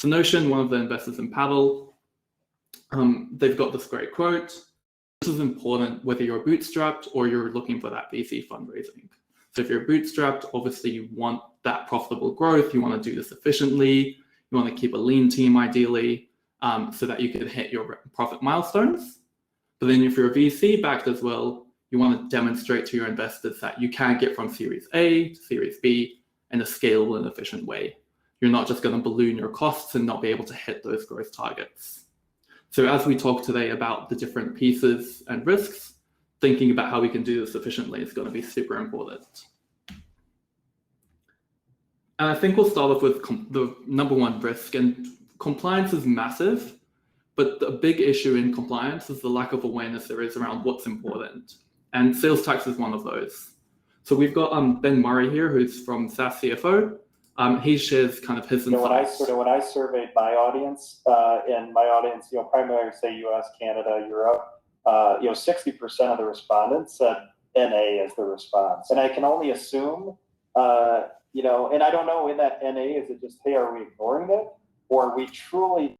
So Notion, one of the investors in Paddle, they've got this great quote. This is important whether you're bootstrapped or you're looking for that VC fundraising. So if you're bootstrapped, obviously you want that profitable growth. You want to do this efficiently. You want to keep a lean team ideally, so that you can hit your profit milestones. But then if you're a VC backed as well, you want to demonstrate to your investors that you can get from Series A to Series B in a scalable and efficient way. You're not just going to balloon your costs and not be able to hit those growth targets. So as we talk today about the different pieces and risks, thinking about how we can do this efficiently is going to be super important. And I think we'll start off with the number one risk, and compliance is massive, but the big issue in compliance is the lack of awareness there is around what's important. And sales tax is one of those. So we've got Ben Murray here, who's from SaaS CFO. He shares kind of his insights. When I surveyed my audience, and my audience, primarily say US, Canada, Europe, 60% of the respondents said NA as the response. And I can only assume, and I don't know in that NA, is it just, hey, are we ignoring it? Or are we truly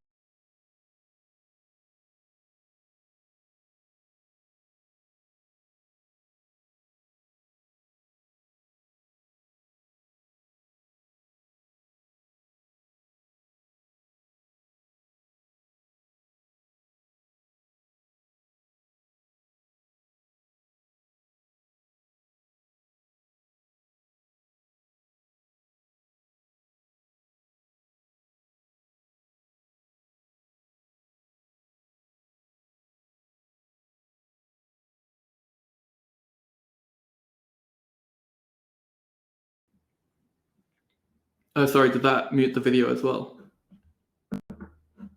Oh, sorry, did that mute the video as well?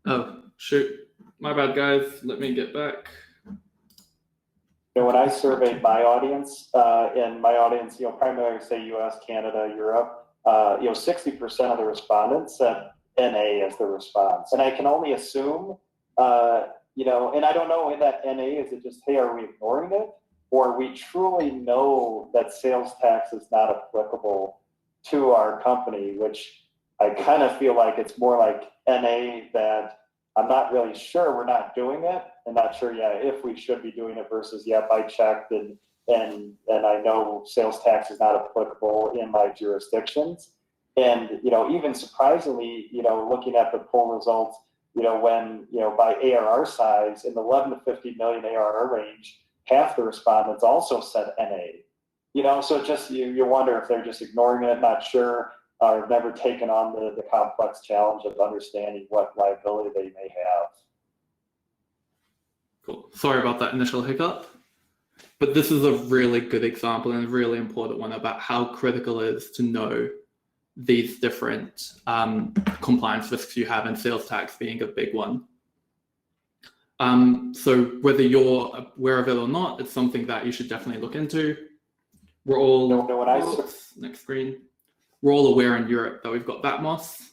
Oh, shoot. My bad, guys. Let me get back. When I surveyed my audience, and my audience, primarily say US, Canada, Europe, 60% of the respondents said NA as the response. And I can only assume, and I don't know in that NA, is it just, hey, are we ignoring it? Or we truly know that sales tax is not applicable to our company, which I kind of feel like it's more like NA that I'm not really sure we're not doing it, and not sure, if we should be doing it versus, yep, I checked and I know sales tax is not applicable in my jurisdictions. And, even surprisingly, looking at the poll results, when, by ARR size in the 11 to 50 million ARR range, half the respondents also said NA. So just, you wonder if they're just ignoring it, not sure, or never taken on the complex challenge of understanding what liability they may have. Cool. Sorry about that initial hiccup. But this is a really good example and a really important one about how critical it is to know these different compliance risks you have, and sales tax being a big one. So whether you're aware of it or not, it's something that you should definitely look into. We're all, next screen. We're all aware in Europe that we've got VATMOS,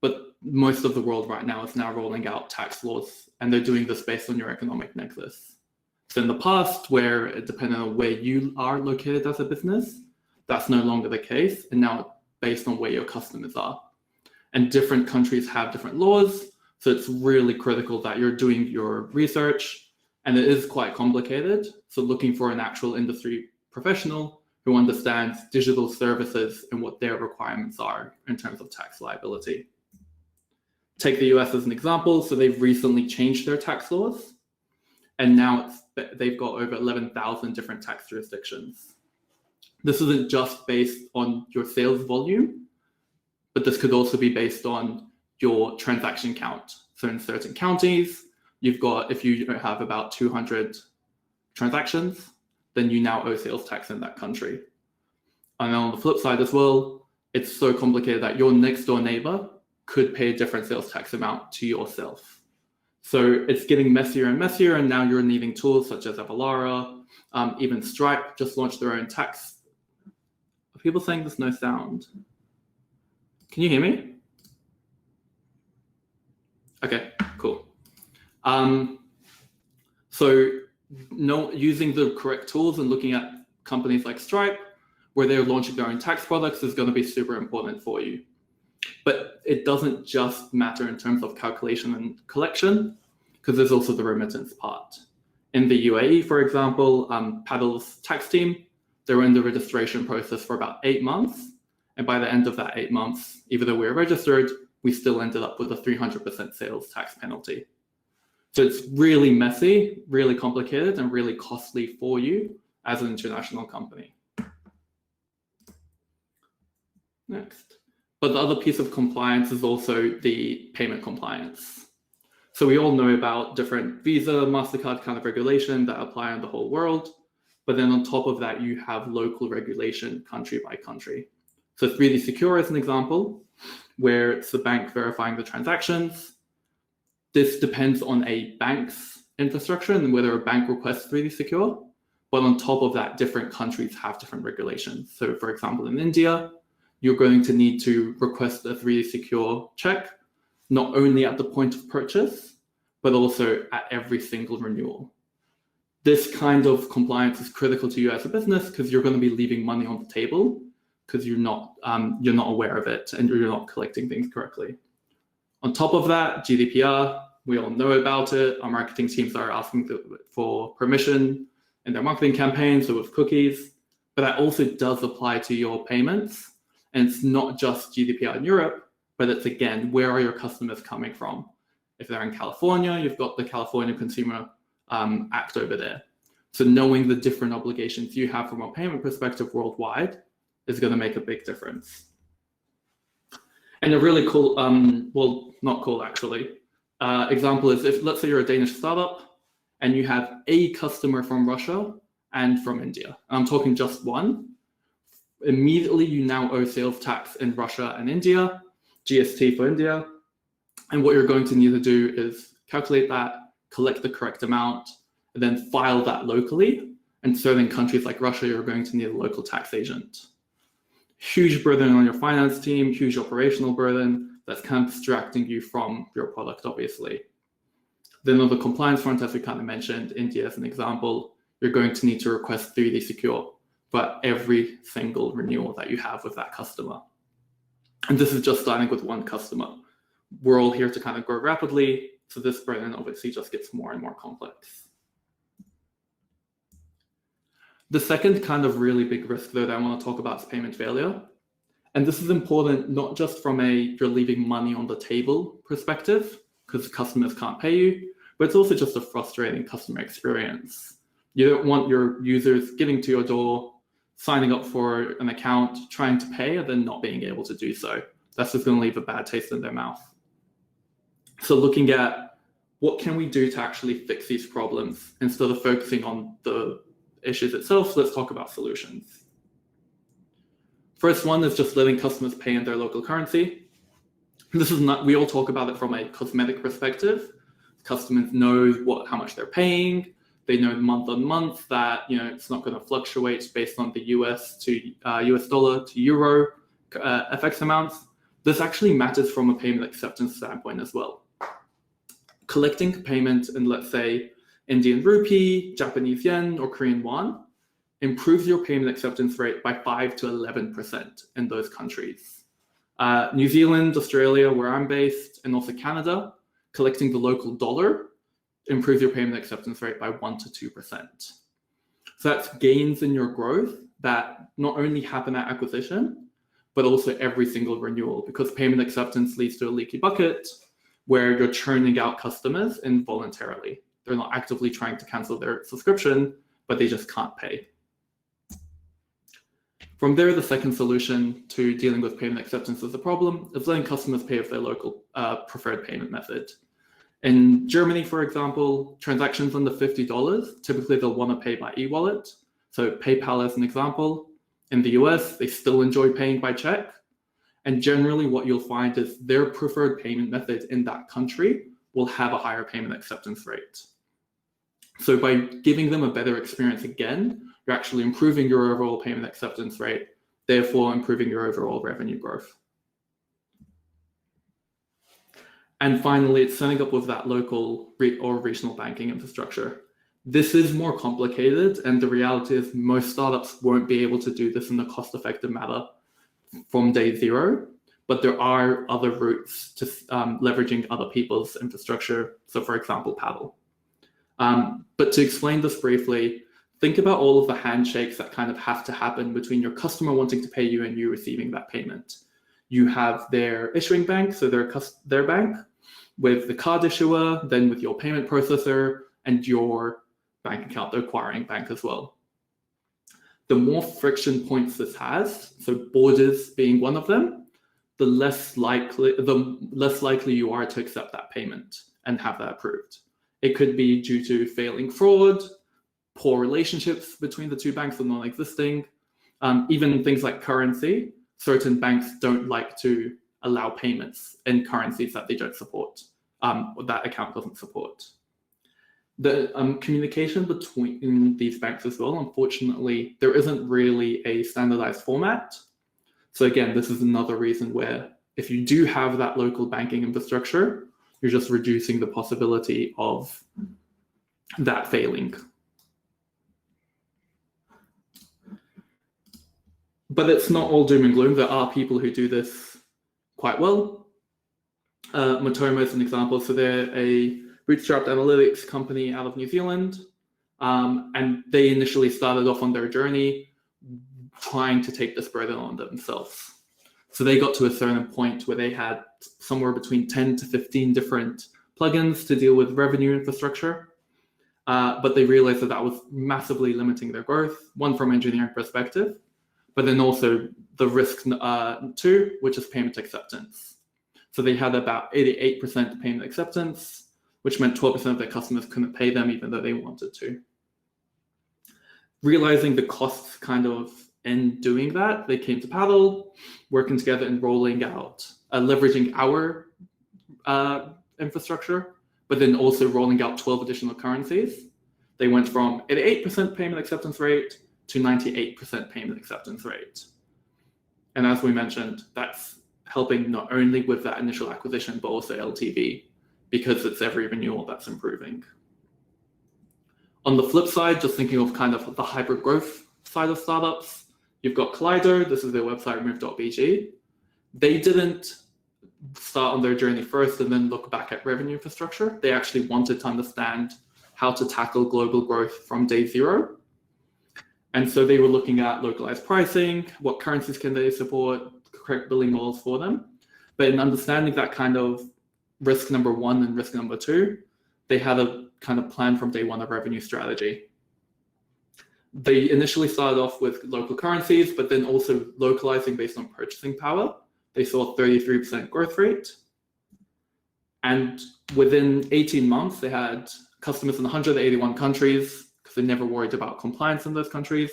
but most of the world right now is now rolling out tax laws, and they're doing this based on your economic nexus. So in the past, where depending on where you are located as a business, that's no longer the case, and now it's based on where your customers are. And different countries have different laws, so it's really critical that you're doing your research, and it is quite complicated. So looking for an actual industry professional who understands digital services and what their requirements are in terms of tax liability. Take the US as an example. So they've recently changed their tax laws, and now they've got over 11,000 different tax jurisdictions. This isn't just based on your sales volume, but this could also be based on your transaction count. So in certain counties, you've got, if you have about 200 transactions, then you now owe sales tax in that country. And on the flip side as well, it's so complicated that your next door neighbor could pay a different sales tax amount to yourself. So it's getting messier and messier, and now you're needing tools such as Avalara, even Stripe just launched their own tax. Are people saying there's no sound? Can you hear me? Okay, cool. Using the correct tools and looking at companies like Stripe, where they're launching their own tax products, is going to be super important for you. But it doesn't just matter in terms of calculation and collection, because there's also the remittance part. In the UAE, for example, Paddle's tax team, they were in the registration process for about 8 months. And by the end of that 8 months, even though we were registered, we still ended up with a 300% sales tax penalty. So it's really messy, really complicated, and really costly for you as an international company. Next. But the other piece of compliance is also the payment compliance. So we all know about different Visa, MasterCard kind of regulation that apply in the whole world. But then on top of that, you have local regulation country by country. So 3D Secure is an example where it's the bank verifying the transactions. This depends on a bank's infrastructure and whether a bank requests 3D Secure. But on top of that, different countries have different regulations. So for example, in India, you're going to need to request a 3D Secure check, not only at the point of purchase, but also at every single renewal. This kind of compliance is critical to you as a business because you're going to be leaving money on the table because you're not aware of it and you're not collecting things correctly. On top of that, GDPR, we all know about it. Our marketing teams are asking for permission in their marketing campaigns, so with cookies, but that also does apply to your payments. And it's not just GDPR in Europe, but it's again, where are your customers coming from? If they're in California, you've got the California Consumer Act over there. So knowing the different obligations you have from a payment perspective worldwide is going to make a big difference. And a really cool, well, not cool actually, example is if, let's say you're a Danish startup and you have a customer from Russia and from India. I'm talking just one. Immediately you now owe sales tax in Russia and India, GST for India. And what you're going to need to do is calculate that, collect the correct amount, and then file that locally. And so in countries like Russia, you're going to need a local tax agent. Huge burden on your finance team, huge operational burden that's kind of distracting you from your product, obviously. Then on the compliance front, as we kind of mentioned, India as an example, you're going to need to request 3D Secure for every single renewal that you have with that customer. And this is just starting with one customer. We're all here to kind of grow rapidly, so this burden obviously just gets more and more complex. The second kind of really big risk though that I want to talk about is payment failure. And this is important not just from a you're leaving money on the table perspective, because customers can't pay you, but it's also just a frustrating customer experience. You don't want your users getting to your door, signing up for an account, trying to pay, and then not being able to do so. That's just going to leave a bad taste in their mouth. So looking at what can we do to actually fix these problems instead of focusing on the issues itself, let's talk about solutions. First one is just letting customers pay in their local currency. This is not, we all talk about it from a cosmetic perspective. Customers know how much they're paying. They know month on month that it's not going to fluctuate based on the US dollar to euro FX amounts. This actually matters from a payment acceptance standpoint as well. Collecting payment in, let's say, Indian rupee, Japanese yen, or Korean won improves your payment acceptance rate by 5 to 11% in those countries. New Zealand, Australia, where I'm based, and also Canada, collecting the local dollar improves your payment acceptance rate by 1 to 2%. So that's gains in your growth that not only happen at acquisition, but also every single renewal, because payment acceptance leads to a leaky bucket where you're churning out customers involuntarily. They're not actively trying to cancel their subscription, but they just can't pay. From there, the second solution to dealing with payment acceptance as a problem is letting customers pay with their local preferred payment method. In Germany, for example, transactions under $50, typically they'll want to pay by e-wallet. So PayPal as an example. In the US, they still enjoy paying by check. And generally what you'll find is their preferred payment method in that country will have a higher payment acceptance rate. So by giving them a better experience again, you're actually improving your overall payment acceptance rate, therefore improving your overall revenue growth. And finally, it's setting up with that local or regional banking infrastructure. This is more complicated, and the reality is most startups won't be able to do this in a cost-effective manner from day zero. but there are other routes to leveraging other people's infrastructure. So for example, Paddle. But to explain this briefly, think about all of the handshakes that kind of have to happen between your customer wanting to pay you and you receiving that payment. You have their issuing bank, so their bank, with the card issuer, then with your payment processor, and your bank account, the acquiring bank as well. The more friction points this has, so borders being one of them, the less likely you are to accept that payment and have that approved. It could be due to failing fraud, poor relationships between the two banks are non-existing, even things like currency. Certain banks don't like to allow payments in currencies that they don't support, or that account doesn't support. The communication between these banks as well, unfortunately, there isn't really a standardized format. So again, this is another reason where if you do have that local banking infrastructure, you're just reducing the possibility of that failing. But it's not all doom and gloom. There are people who do this quite well. Matomo is an example. So they're a bootstrapped analytics company out of New Zealand. And they initially started off on their journey trying to take this burden on themselves. So they got to a certain point where they had somewhere between 10 to 15 different plugins to deal with revenue infrastructure. But they realized that that was massively limiting their growth, one from engineering perspective, but then also the risk too, which is payment acceptance. So they had about 88% payment acceptance, which meant 12% of their customers couldn't pay them even though they wanted to. Realizing the costs kind of in doing that, they came to Paddle, working together and rolling out, leveraging our infrastructure, but then also rolling out 12 additional currencies. They went from 88% payment acceptance rate to 98% payment acceptance rate. And as we mentioned, that's helping not only with that initial acquisition, but also LTV, because it's every renewal that's improving. On the flip side, just thinking of kind of the hyper growth side of startups, you've got Kaleido. This is their website, move.bg. They didn't start on their journey first and then look back at revenue infrastructure. They actually wanted to understand how to tackle global growth from day zero. And so they were looking at localized pricing, what currencies can they support, correct billing models for them. But in understanding that kind of risk number one and risk number two, they had a kind of plan from day one of revenue strategy. They initially started off with local currencies, but then also localizing based on purchasing power. They saw a 33% growth rate. And within 18 months, they had customers in 181 countries because they never worried about compliance in those countries,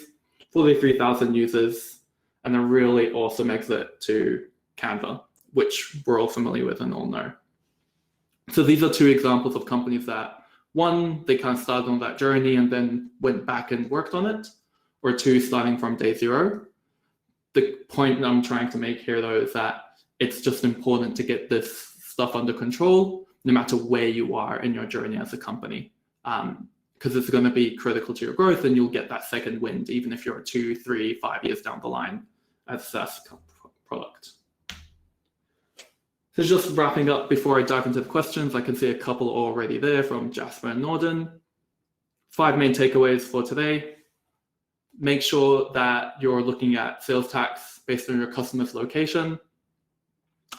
43,000 users, and a really awesome exit to Canva, which we're all familiar with and all know. So these are two examples of companies that, one, they kind of started on that journey and then went back and worked on it, or two, starting from day zero. The point I'm trying to make here, though, is that it's just important to get this stuff under control, no matter where you are in your journey as a company, because it's going to be critical to your growth, and you'll get that second wind, even if you're 2, 3, 5 years down the line as a SaaS product. So just wrapping up before I dive into the questions, I can see a couple already there from Jasper and Norden. 5 main takeaways for today. Make sure that you're looking at sales tax based on your customer's location.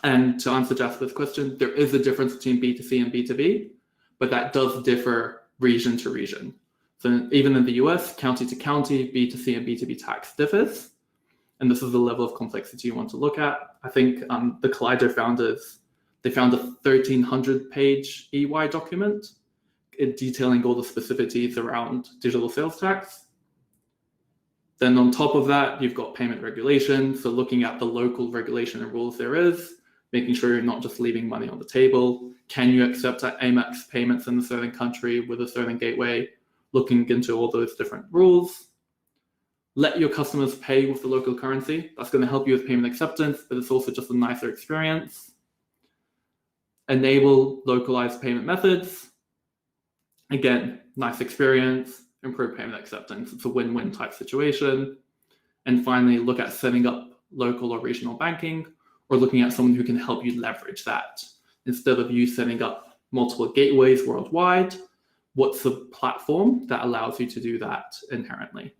And to answer Jasper's question, there is a difference between B2C and B2B, but that does differ region to region. So even in the US, county to county, B2C and B2B tax differs. And this is the level of complexity you want to look at. I think the Kaleido founders, they found a 1,300-page EY document detailing all the specificities around digital sales tax. Then on top of that, you've got payment regulation. So looking at the local regulation and rules there is, making sure you're not just leaving money on the table. Can you accept Amex payments in a certain country with a certain gateway? Looking into all those different rules. Let your customers pay with the local currency. That's going to help you with payment acceptance, but it's also just a nicer experience. Enable localized payment methods. Again, nice experience, improve payment acceptance. It's a win-win type situation. And finally, look at setting up local or regional banking, or looking at someone who can help you leverage that. Instead of you setting up multiple gateways worldwide, what's the platform that allows you to do that inherently?